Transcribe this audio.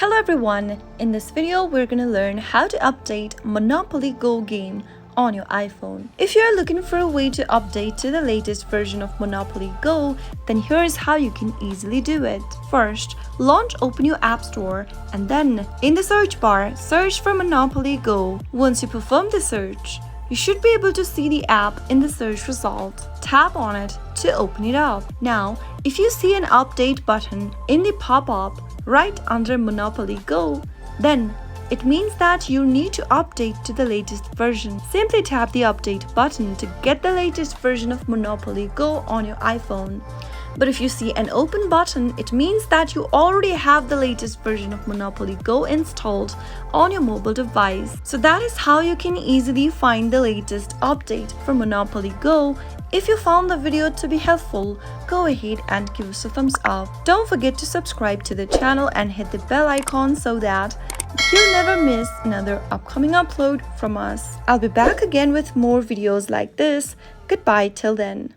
Hello everyone, in this video we're gonna learn how to update Monopoly Go game on your iPhone. If you're looking for a way to update to the latest version of Monopoly Go, then here's how you can easily do it. First, open your App Store and then in the search bar, search for Monopoly Go. Once you perform the search, you should be able to see the app in the search result. Tap on it to open it up. Now, if you see an update button in the pop-up right under Monopoly Go, then it means that you need to update to the latest version. Simply tap the update button to get the latest version of Monopoly Go on your iPhone. But if you see an open button, it means that you already have the latest version of Monopoly Go installed on your mobile device. So that is how you can easily find the latest update for Monopoly Go. If you found the video to be helpful, go ahead and give us a thumbs up. Don't forget to subscribe to the channel and hit the bell icon so that you'll never miss another upcoming upload from us. I'll be back again with more videos like this. Goodbye till then.